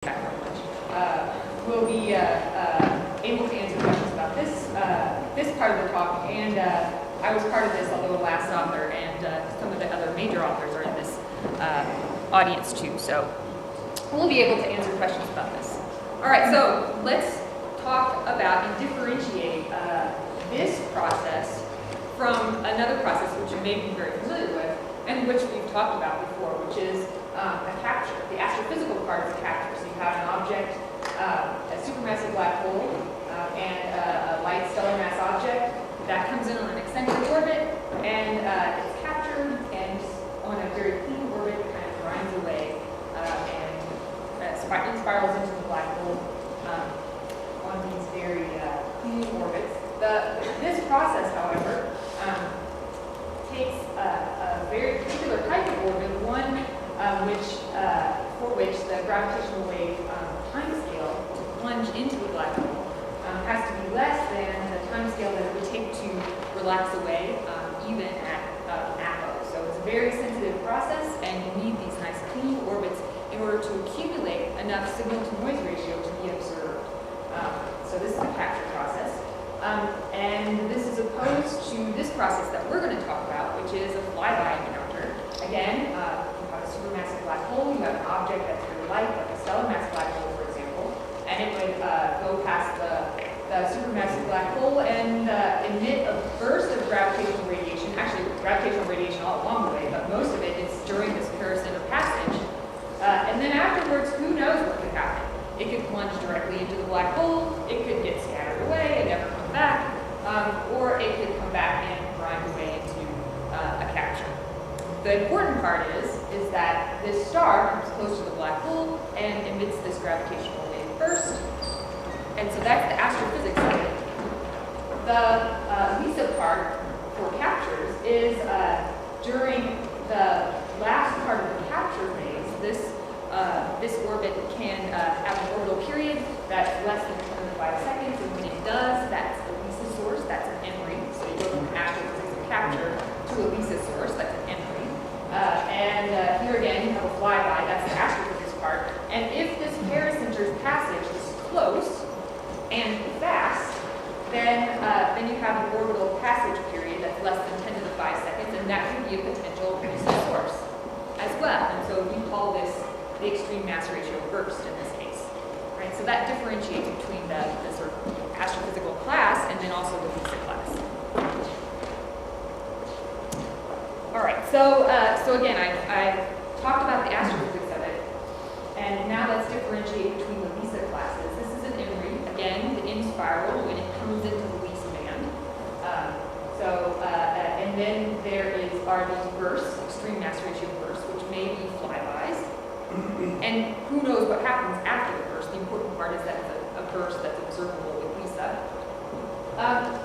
We'll be able to answer questions about this part of the talk, and I was part of this, although a last author, and some of the other major authors are in this audience too, so we'll be able to answer questions about this. All right, so let's talk about and differentiate this process from another process which you may be very familiar with, and which we've talked about before, which is a capture. The astrophysical part is a capture. So you have an object, a supermassive black hole, and a light stellar mass object that comes in on an eccentric orbit, and it's captured, and on a very clean orbit, kind of grinds away and spirals into the black hole on these very clean orbits. This process, however, takes a very particular type of orbit, one for which the gravitational wave time scale to plunge into the black hole has to be less than the time scale that it would take to relax away, even at APO. So it's a very sensitive process, and you need these nice clean orbits in order to accumulate enough signal-to-noise ratio to be observed. So this is the capture process. And this is opposed to this process that we're going to talk about, which is a flyby encounter. Again, you have a supermassive black hole, you have an object that's very light, like a stellar mass black hole, for example, and it would go past the supermassive black hole and emit a burst of gravitational radiation, actually gravitational radiation all along the way, but most of it is during this paracenter passage. And then afterwards, who knows what could happen? It could plunge directly into the black hole, it could get scattered away and never come back, or it could come back and grind away into a capture. The important part is that this star comes close to the black hole and emits this gravitational wave first, and so that's the astrophysics of it. The LISA part for captures is during the last part of the capture phase. This orbit can have an orbital period that's less than 25 seconds, and when it does, that's a LISA source, that's an M-ring. So you go from astrophysics of capture to a LISA source, that's an M-ring. And here again, you have a flyby, that's the astrophysics part. And if this paracenter's passage is close and fast, then you have an orbital passage period that's less than 10 to the 5 seconds, and that could be a potential LISA source as well. And so we call this the extreme mass ratio burst in this case. Right? So that differentiates between the sort of astrophysical class and then also the LISA class. All right, so again, I talked about the astrophysics of it, and now let's differentiate between the LISA classes. This is an M-ring, again, the in spiral when it comes into the LISA band. And then are these bursts, extreme mass ratio bursts, which may be flybys. And who knows what happens after the burst. The important part is that it's a burst that's observable with LISA.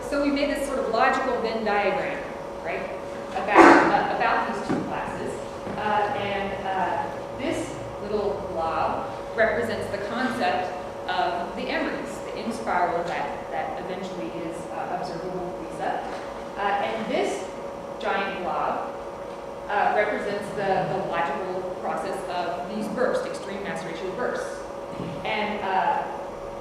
So we made this sort of logical Venn diagram, right, about these two classes. This little blob represents the concept of the M-rings, the in spiral that eventually is observable with LISA. And this giant blob represents the logical process of these bursts, extreme mass ratio bursts. And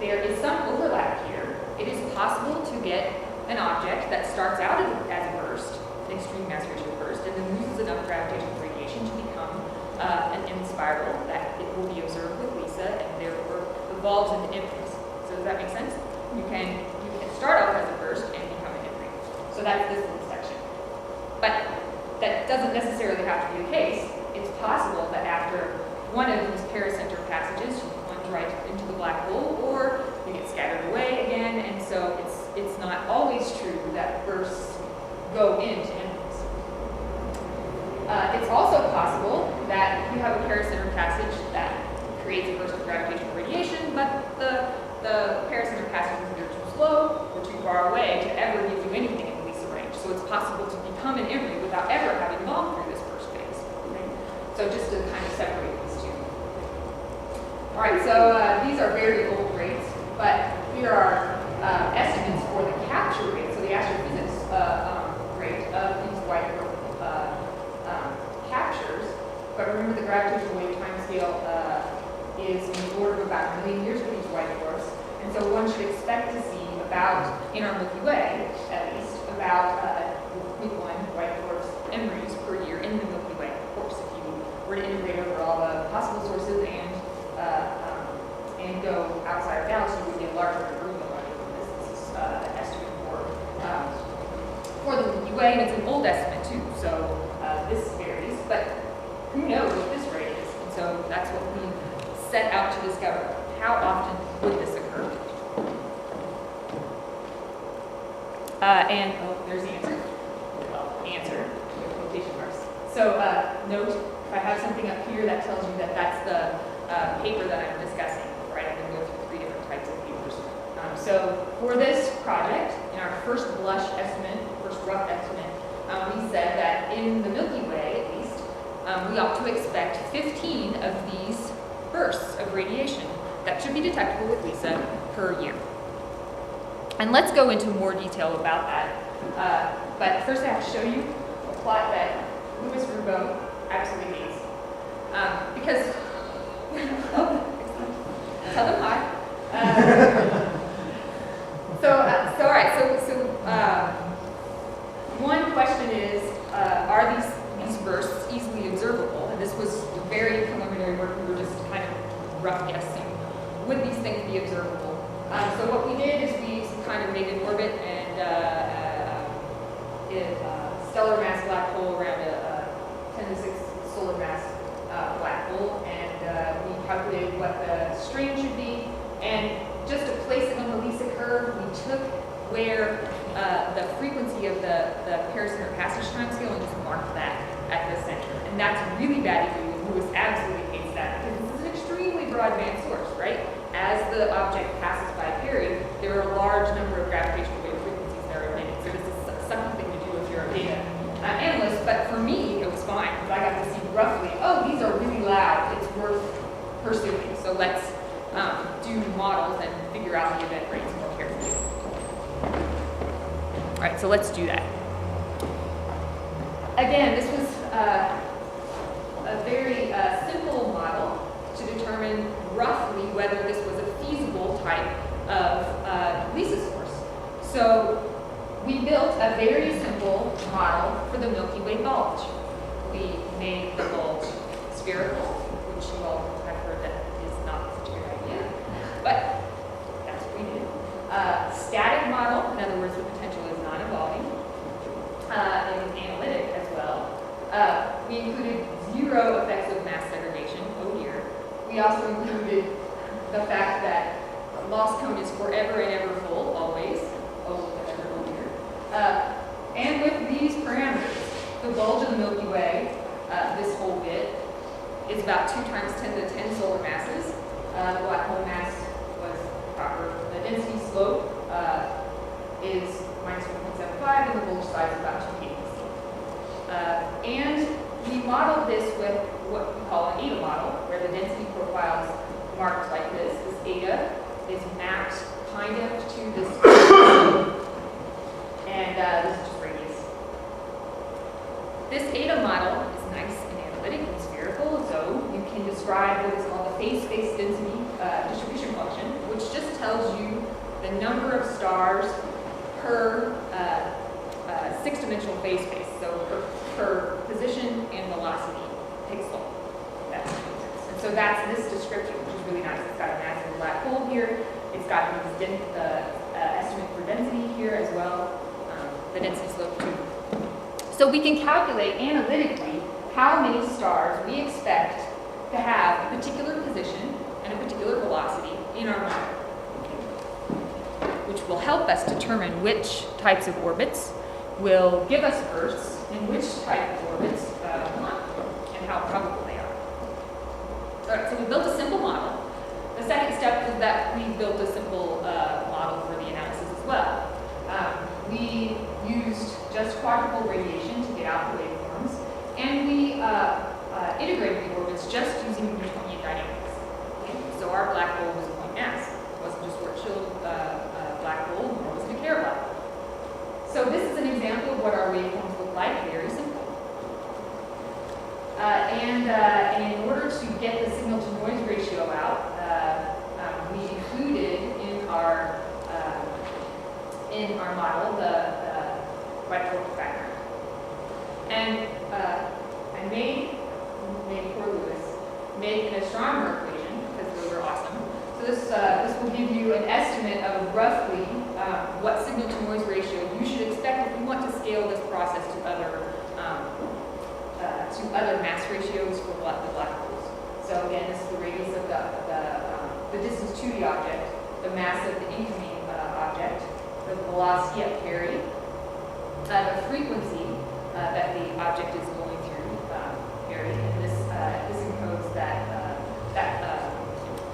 there is some overlap here. It is possible to get an object that starts out as a burst, an extreme mass ratio burst, and then loses enough gravitational radiation to become an M spiral that it will be observed with LISA and therefore evolves into M-rings. So does that make sense? You can start off as a burst and become an M-ring. So that's this little section. But that doesn't necessarily have to be the case. It's possible that after one of these paracenter passages, you plunge right into the black hole, or you get scattered away again, and so it's not always true that bursts go into M-rings. It's also possible that you have a paracenter passage that creates a burst of gravitational radiation, but the paracenter passage is either too slow or too far away to ever give you anything in the LISA range. So it's possible to become an M-ring without ever having gone through this burst phase. Okay? So just to kind of separate these two. All right, so these are very old rates, but here are estimates for the capture rate, so the astrophysics rate of these white dwarf captures. But remember, the gravitational wave timescale is in the order of about 1 million years for these white dwarfs. And so one should expect to see about, in our Milky Way at least, about 0.1 white dwarfs memories per year in the Milky Way. Of course, if you were to integrate over all the possible sources and go outside our galaxy, you would get larger and larger. This is an estimate for the Milky Way, and it's an old estimate too, so this varies, but who knows what this rate is? And so that's what we set out to discover. How often would this occur? And, oh, there's the answer. Well, answer, with quotation marks. So note, if I have something up here that tells you that that's the paper that I'm discussing, right? I'm going to go through 3 different types of papers. So for this project, in our first blush estimate, first rough estimate, we said that in the Milky Way, at least, we ought to expect 15 of these bursts of radiation that should be detectable with LISA per year. And let's go into more detail about that. But first I have to show you a plot that Louis Rubo absolutely hates. Because, tell them hi. All right, one question is, are these bursts easily observable? And this was very preliminary work. We were just kind of rough guessing. Would these things be observable? So what we did is we kind of made an orbit and a stellar mass black hole around a 10 to 6 solar mass black hole, and we calculated what the strain should be. And just to place it on the LISA curve, we took where the frequency of the paracenter passage time scale and just marked that at the center. And that's really bad news. Lewis absolutely hates that because this is an extremely broadband source, right? As the object passes by Perry, there are a large number of gravitational wave frequencies that are emitted. So this is something to do if you're a data analyst. But for me, it was fine because I got to see roughly, oh, these are really loud. It's worth pursuing. So let's do models and figure out the event rates more carefully. All right, so let's do that. Again, this was a very simple model to determine roughly whether this was a feasible type of LISA source. So we built a very simple model for the Milky Way bulge. We made the bulge spherical, which you all have heard that is not such a good idea, but that's what we did. Static model, in other words, the potential is non-evolving. It was analytic as well. We included 0 effects of mass segregation, oh dear. We also included the fact that loss cone is forever and ever full, always. Oh, whatever, oh dear. And with these parameters, the bulge of the Milky Way, this whole bit, is about 2 times 10 to the 10 solar masses. The black hole mass was proper. The density slope is minus 1.75, and the bulge size is about 2 kPa. And we modeled this with what we call an eta model, where the density profile is marked like this. This eta is mapped kind of to this, and this is just radius. This eta model is nice and analytic and spherical, so you can describe what is called the phase-space density distribution function, which just tells you the number of stars per 6-dimensional phase space, so per position and velocity pixel. That makes sense. And so that's this description, which is really nice. It's got a massive black hole here. It's got the estimate for density here as well, the density slope too. So we can calculate analytically how many stars we expect to have a particular position and a particular velocity in our model, which will help us determine which types of orbits will give us bursts and which type of orbits will not, and how probable they are. All right, so we built a simple model. The second step is that we built a simple model for the analysis as well. We used just quadrupole radiation to get out the waveforms, and we integrated the orbits just using Newtonian dynamics. Okay? So our black hole was a point mass. It wasn't just Schwarzschild black hole, nor was it a Kerr black hole. So this is an example of what our waveforms look like, very simple. And in order to get the signal to noise ratio ratio out, we included in our model the right torque factor. And I made poor Lewis make an astronomer equation, because those are awesome. So this will give you an estimate of roughly what signal-to-noise ratio you should expect if you want to scale this process to other mass ratios for the black holes. So again, this is the radius of the distance to the object, the mass of the incoming object, the velocity at carry, the frequency that the object is going through carry, and this encodes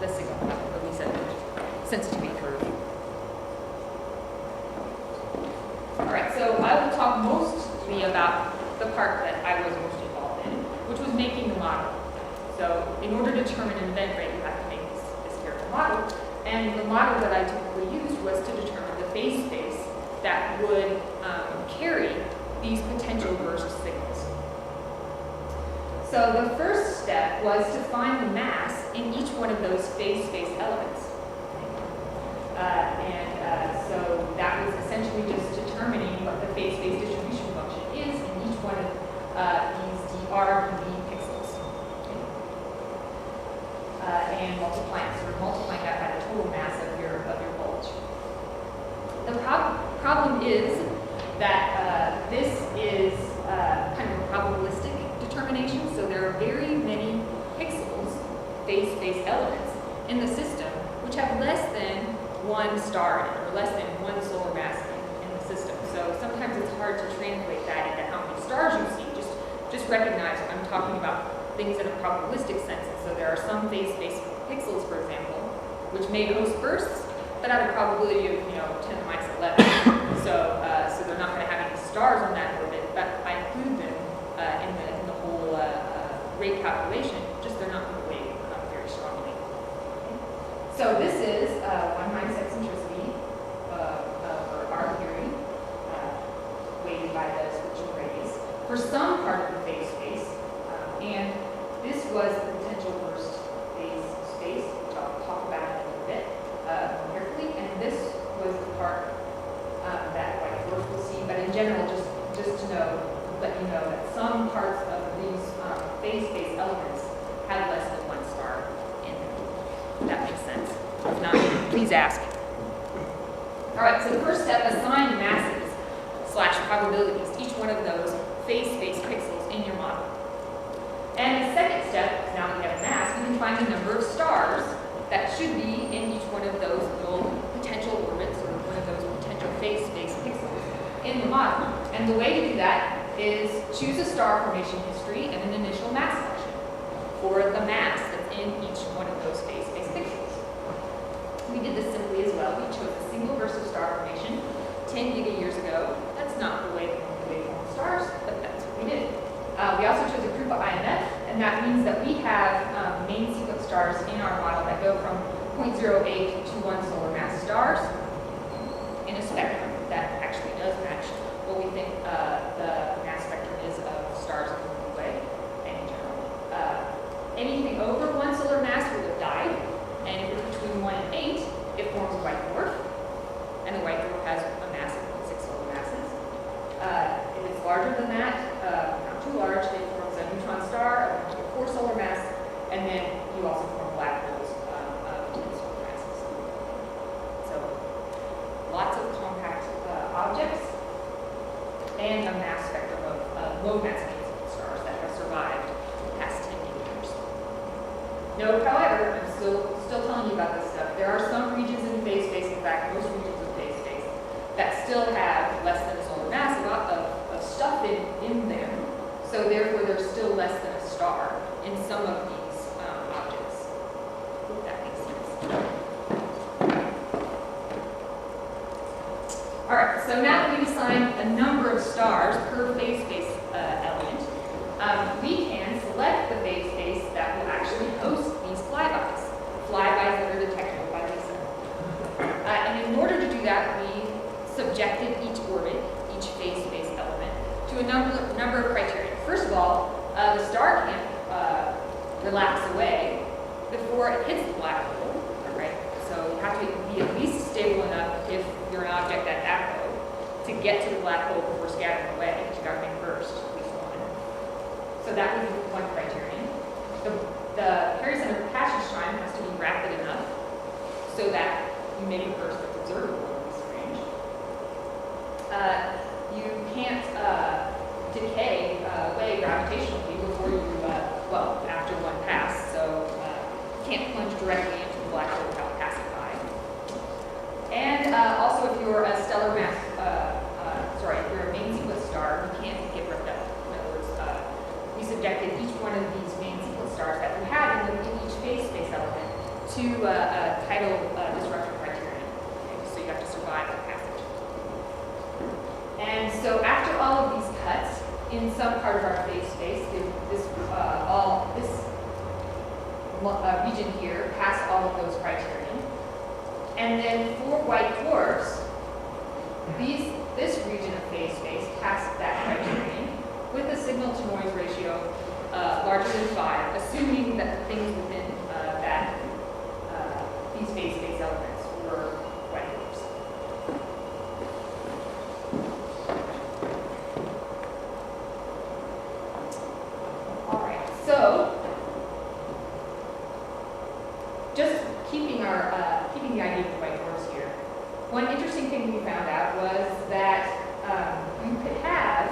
the signal, at least a sensitivity curve. All right, so I will talk mostly about the part that I was most involved in, which was making the model. So in order to determine an event rate, you have to make this careful model. And the model that I typically used was to determine the phase space that would carry these potential burst signals. So the first step was to find the mass in each one of those phase space elements. So that was essentially just determining what the phase space distribution function is in each one of these dr dv pixels. And multiplying that by the total mass of your bulge. The problem is that this is kind of a probabilistic determination, so there are very many pixels, phase space elements, in the system which have less than one star in it, or less than one solar mass in the system. So sometimes it's hard to translate that into how many stars you see. Just recognize I'm talking about things in a probabilistic sense. And so there are some phase space pixels, for example, which may host bursts, but at a probability of 10 to the minus 11. So they're not going to have any stars on that orbit, but I include them in the whole rate calculation. Just they're not going to weigh very strongly. So this is 1 minus eccentricity for our theory, weighted by the switching radius for some part of the phase space, and this was the potential burst phase space, which I'll talk about in a little bit more carefully. And this was the part that white dwarf will see. But in general, just to let you know that some parts of these phase space elements have less than one star in them. If that makes sense. If not, please ask. All right, so the first step, assign masses / probabilities to each one of those phase space pixels in your model. And the second step, now that we have a mass, we can find the number of stars that should be in each one of those little potential orbits, or one of those potential phase space pixels in the model. And the way to do that is choose a star formation history and an initial mass function for the mass that's in each one of those phase space pixels. We did this simply as well. We chose a single burst of star formation 10 gigayears ago. That's not the way we form stars, but that's what we did. We also chose a group of IMF, and that means that we have main sequence stars in our model that go from 0.08 to 1 solar mass stars in a spectrum that actually does match what we think the mass spectrum is of stars in the Milky Way and in general. Anything over 1 solar mass will have died, and if it's between 1 and 8, it forms a white dwarf, and the white dwarf has a mass of 6 solar masses. If it's larger than that, not too large, it forms a neutron star of 4 solar mass, and then you also form black holes of 10 solar masses. So lots of compact objects and a mass spectrum of low mass stars that have survived the past 10 years. Note, however, I'm still telling you about this stuff. There are some regions in phase space, in fact, most regions of phase space, that still have less than a solar mass of stuff in them. So therefore, there's still less than a star in some of these objects. If that makes sense. All right. So now that we've assigned a number of stars per phase space element, we can select the phase space that will actually host these flybys that are detectable by LISA. And in order to do that, we subjected each orbit, each phase space element, to a number of criteria. First of all, the star can't relax away before it hits the black hole, right? So you have to be at least stable enough if you're an object at that low to get to the black hole before scattering away, because you got to make burst, at least one. So that would be one criterion. The pericentric passage time has to be rapid enough so that you make a burst that's observable in this range. You can't decay away gravitationally before you, well, after one pass, so you can't plunge directly into the black hole without passing by. And also, if you're a stellar mass, if you're a main sequence star, you can't get ripped up. In other words, we subjected each one of these main sequence stars that we had in each phase space element to a tidal disruption criterion. Okay? So you have to survive the passage. And so after all of these cuts, in some part of our phase space, this region here passed all of those criterion. And then for white dwarfs, this region of phase space passed that criterion with a signal to noise ratio larger than 5, assuming that the things within these phase space elements were white dwarfs. All right, so just keeping the idea of white dwarfs here. One interesting thing we found out was that you could have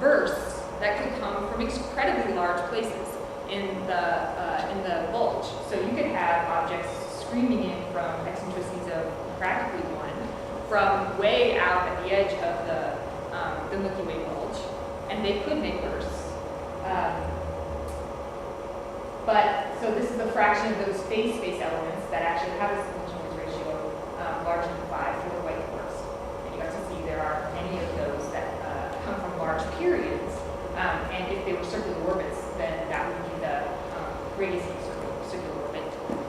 bursts that could come from incredibly large places in the bulge. So you could have objects screaming in from eccentricities of practically 1 from way out at the edge of the Milky Way bulge, and they could make bursts. So this is a fraction of those phase space elements that actually have a signal to noise ratio larger than 5 for the white dwarfs. And you got to see there are many of those that come from large periods. And if they were circular orbits, then that would be the radius of the circular orbit.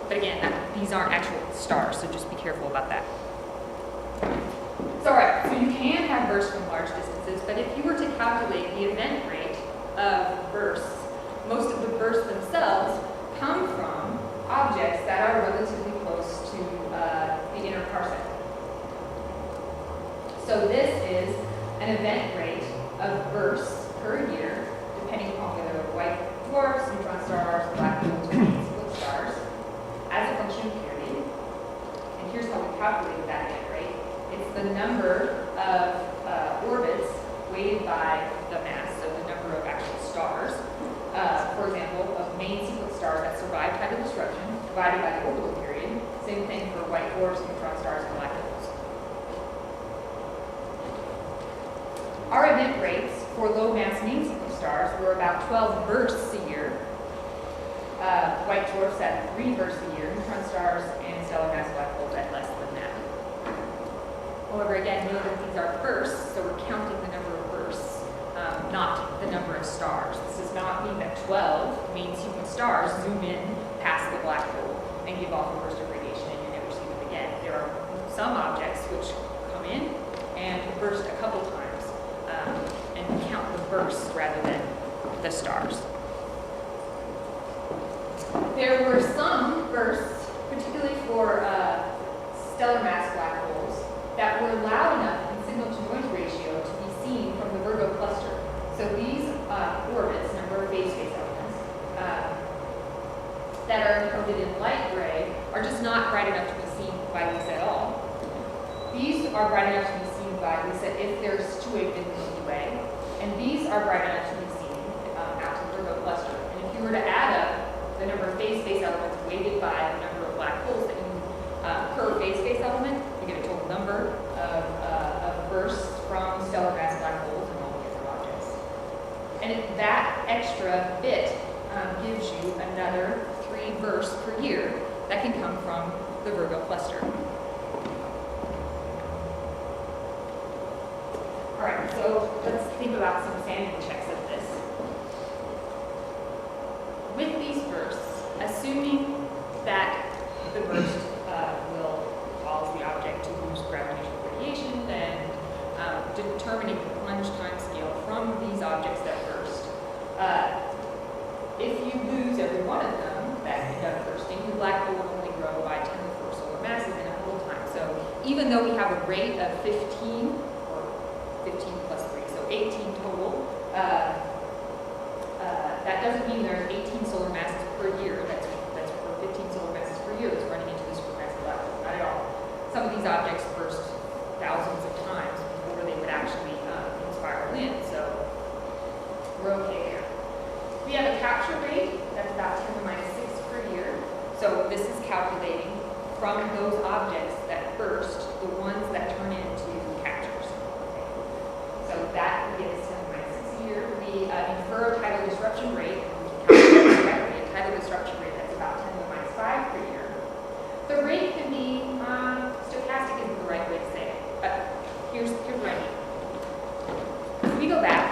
But again, these aren't actual stars, so just be careful about that. So, all right, so you can have bursts from large distances, but if you were to calculate the event rate of bursts, most of the bursts themselves come from objects that are relatively close to the inner parsec. So this is an event rate of bursts per year, depending upon whether they're white dwarfs, neutron stars, black holes, or split stars, as a function of period. And here's how we calculated that event rate. It's the number of orbits weighted by the mass, so the number of actual stars. For example, of main sequence stars that survive tidal disruption, divided by the orbital period. Same thing for white dwarfs, neutron stars, and black holes. Our event rates for low mass main sequence stars were about 12 bursts a year. White dwarfs at 3 bursts a year, neutron stars and stellar mass black holes at less than that. However, again, know that these are bursts, so we're counting the number of bursts, not the number of stars. This does not mean that 12 main sequence stars zoom in past the black hole and give off a burst of radiation and you never see them again. There are some objects which come in and burst a couple times, and count the bursts rather than the stars. There were some bursts, particularly for stellar mass black holes, that were loud enough in signal to noise ratio to be seen from the Virgo cluster. So these orbits, number of phase space elements, that are encoded in light gray are just not bright enough to be seen by LISA at all. These are bright enough to be seen by LISA if they're situated in the Milky Way, and these are bright enough to be seen out to the Virgo cluster. And if you were to add up the number of phase space elements weighted by the number of black holes that you per phase space element, you get a total number of bursts from stellar mass black holes and all the other objects. And that extra bit gives you another 3 bursts per year that can come from the Virgo cluster. All right, so let's think about some sanity checks of this. With these bursts, assuming that the burst will cause the object to lose gravitational radiation, and determining the plunge time scale from these objects that burst. If you lose every one of them that end up bursting, you even though we have a rate of 15, or 15 plus 3, so 18 total, that doesn't mean there's 18 solar masses per year. That's for 15 solar masses per year that's running into the supermassive black hole. Not at all. Some of these objects burst thousands of times before they would actually spiral in, so we're okay there. We have a capture rate that's about 10 to the minus 6 per year. So this is calculating from those objects that burst, the ones that turn into captures. Okay. So that gives 10 to the minus 6 a year. We infer a tidal disruption rate, and we can calculate correctly a tidal disruption rate that's about 10 to the minus 5 per year. The rate can be, stochastic isn't the right way to say it, but here's what I mean. If we go back,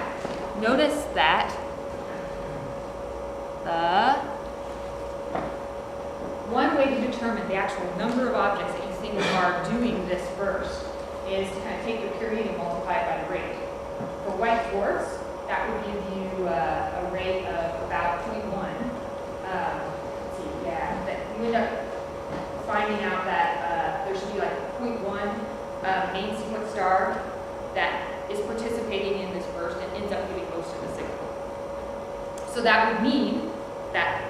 notice that one way to determine the actual number of objects that you think are doing this burst is to kind of take the period and multiply it by the rate. For white dwarfs, that would give you a rate of about 0.1. Let's see, yeah, that you end up finding out that there should be like 0.1 main sequence star that is participating in this burst and ends up giving most of the signal. So that would mean that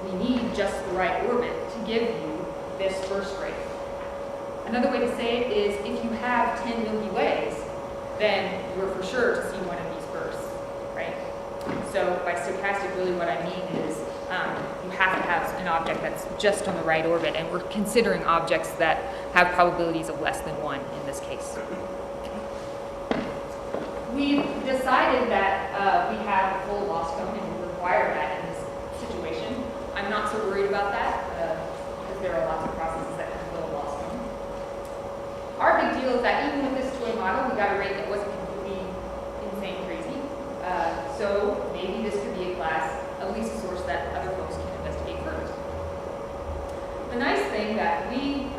we need just the right orbit to give you this burst rate. Another way to say it is if you have 10 Milky Ways, then you're for sure to see one of these bursts, right? So by stochastic, really what I mean is you have to have an object that's just on the right orbit, and we're considering objects that have probabilities of less than 1 in this case. We've decided that we have a full loss cone and we require that in this situation. I'm not so worried about that because there are lots of processes that can fill a loss cone. Our big deal is that even with this toy model, we got a rate that wasn't completely insane crazy. So maybe this could be a class, at least a source that other folks can investigate first. The nice thing that we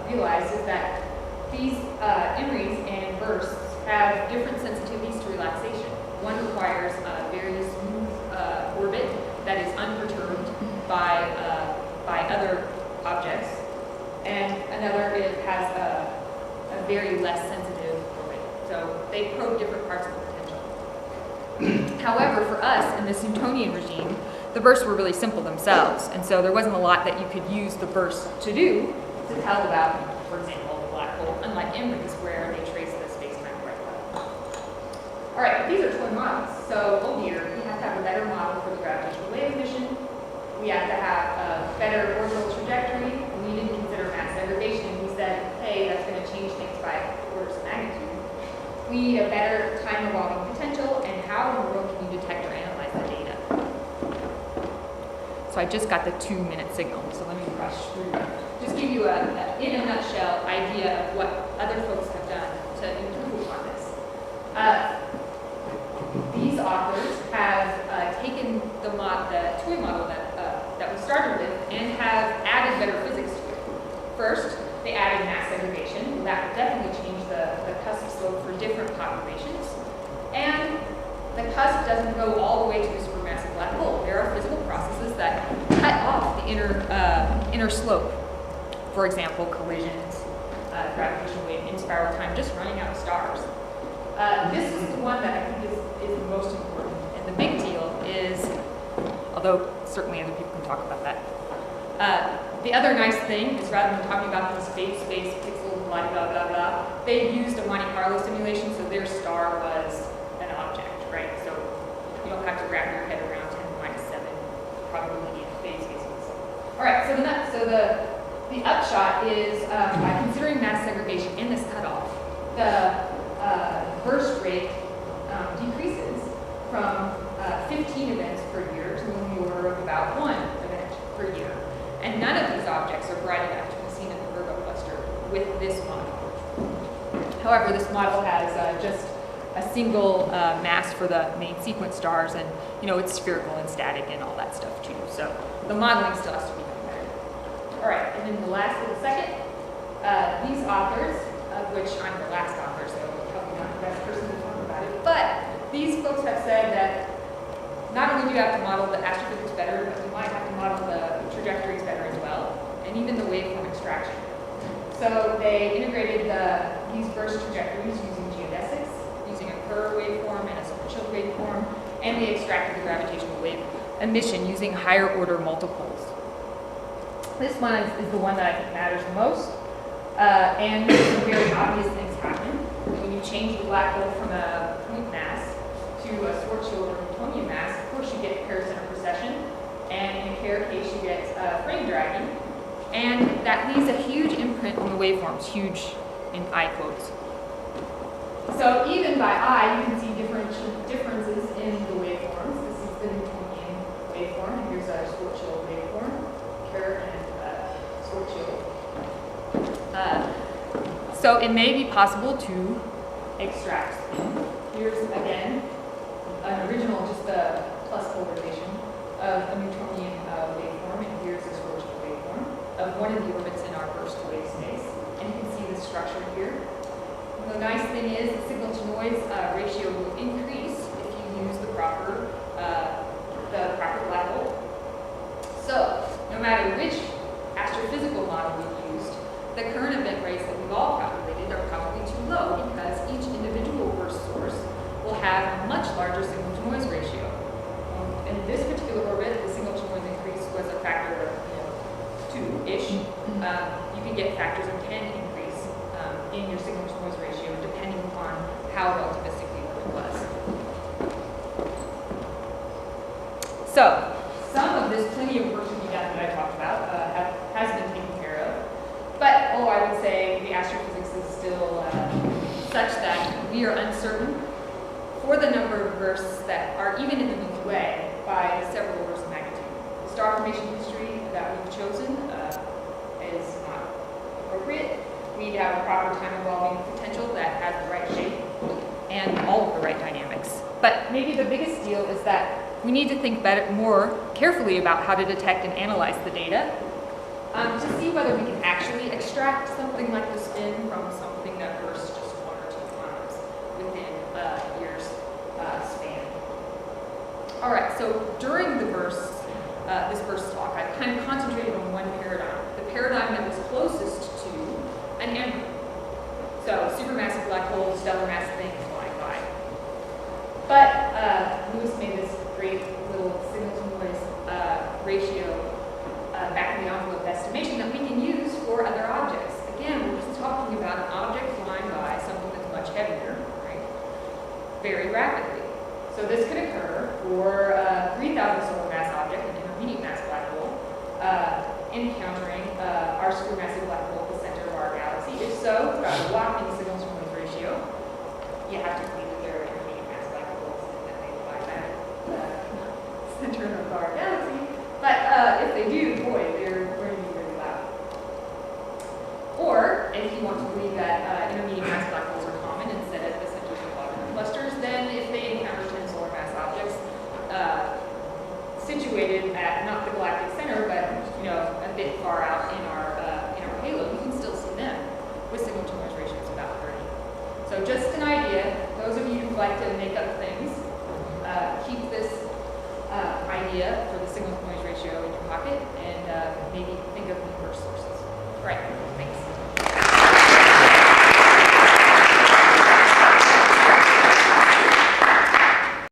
realized is that these MREs and bursts have different sensitivities to relaxation. One requires a very smooth orbit that is unperturbed by other objects, and another has a very less sensitive orbit. So they probe different parts of the potential. However, for us in this Newtonian regime, the bursts were really simple themselves, and so there wasn't a lot that you could use the burst to do to tell about, for example, the black hole, unlike MREs where they trace the space-time right level. All right, these are toy models, so oh dear, we have to have a better model for the gravitational wave emission. We have to have a better orbital trajectory, and we didn't consider mass segregation. We said, hey, that's going to change things by orders of magnitude. We need a better time evolving potential, and how in the world can you detect or analyze the data? So I just got the 2-minute signal, so let me rush through that. Just give you in a nutshell, idea of what other folks have done to improve on this. These authors have taken the toy model that we started with and have added better physics to it. First, they added mass segregation. That will definitely change the cusp slope for different populations. And the cusp doesn't go all the way to the supermassive black hole. There are physical processes that cut off the inner slope. For example, collisions, gravitational wave, in spiral time, just running out of stars. This is the one that I think is the most important. And the big deal is, although certainly other people can talk about that, the other nice thing is rather than talking about these space pixels, blah, blah, blah, blah, they used a Monte Carlo simulation, so their star was an object, right? So you don't have to wrap your head around 10 to the minus 7 probability of phase spaces. All right, so the upshot is by considering mass segregation in this cutoff, the burst rate decreases from 15 events per year to in the order of about 1 event per year. And none of these objects are bright enough to be seen in the Virgo cluster with this model. However, this model has just a single mass for the main sequence stars, and it's spherical and static and all that stuff too. So the modeling still has to be done better. All right, and then the last little second, these authors, of which I'm the last author, so probably not the best person to talk about it, but these folks have said that not only do you have to model the astrophysics better, but you might have to model the trajectories better as well, and even the waveform extraction. So they integrated these burst trajectories using geodesics, using a Kerr waveform and a superchill waveform, and they extracted the gravitational wave emission using higher order multiples. This one is the one that I think matters the most, and some very obvious things happen. When you change the black hole from a point mass to a Schwarzschild or Newtonian mass, of course you get paracenter precession, and in a Kerr case you get frame dragging, and that leaves a huge imprint on the waveforms, huge in eye quotes. So even by eye, you can see differences in the waveforms. This is the Newtonian waveform, and here's a Schwarzschild waveform, Kerr and Schwarzschild. So it may be possible to extract spin. Here's again an original, just the plus polarization of a Newtonian waveform, and here's a Schwarzschild waveform of one of the orbits in our burst wave space. And you can see the structure here. And the nice thing is the signal to noise ratio will increase if you use the proper black hole. So no matter which astrophysical model we used, the current event rates that we've all calculated are probably too low because each individual burst source will have a much larger signal to noise ratio. In this particular orbit, the signal to noise increase was a factor of 2-ish. You can get factors of 10 increase in your signal to noise ratio depending upon how relativistic the orbit was. So, some of this plenty of work to be done that I talked about has been taken care of. But, I would say the astrophysics is still such that we are uncertain for the number of bursts that are even in the Milky Way by several orders of magnitude. The star formation history that we've chosen is not appropriate. We need to have a proper time evolving potential that has the right shape and all of the right dynamics. But maybe the biggest deal is that we need to think more carefully about how to detect and analyze the data to see whether we can actually extract something like the spin from something that bursts just 1 or 2 times within a year's span. All right, so during the this burst talk, I kind of concentrated on one paradigm, the paradigm that was closest to an embryo. So supermassive black holes, stellar mass things flying by. But Lewis made this great little signal to noise ratio back in the envelope estimation that we can use for other objects. Again, we're just talking about an object flying by something that's much heavier, right? Very rapidly. So this could occur for a 3,000 solar mass object, an intermediate mass black hole, encountering our supermassive black hole at the center of our galaxy. If so, it's got a whopping signal to noise ratio. You have to believe that there are intermediate mass black holes and that they fly back the center of our galaxy. But if they do, boy, they're going to be really loud. Or, if you want to believe that intermediate mass black holes are common instead of the centers of logical clusters, then if they encounter 10 solar mass objects situated at not the galactic center, but a bit far out in our halo, you can still see them with signal to noise ratios about 30. So just an idea. Those of you who like to make up things, keep this idea for the signal to noise ratio in your pocket and maybe think of new burst sources. All right, thanks.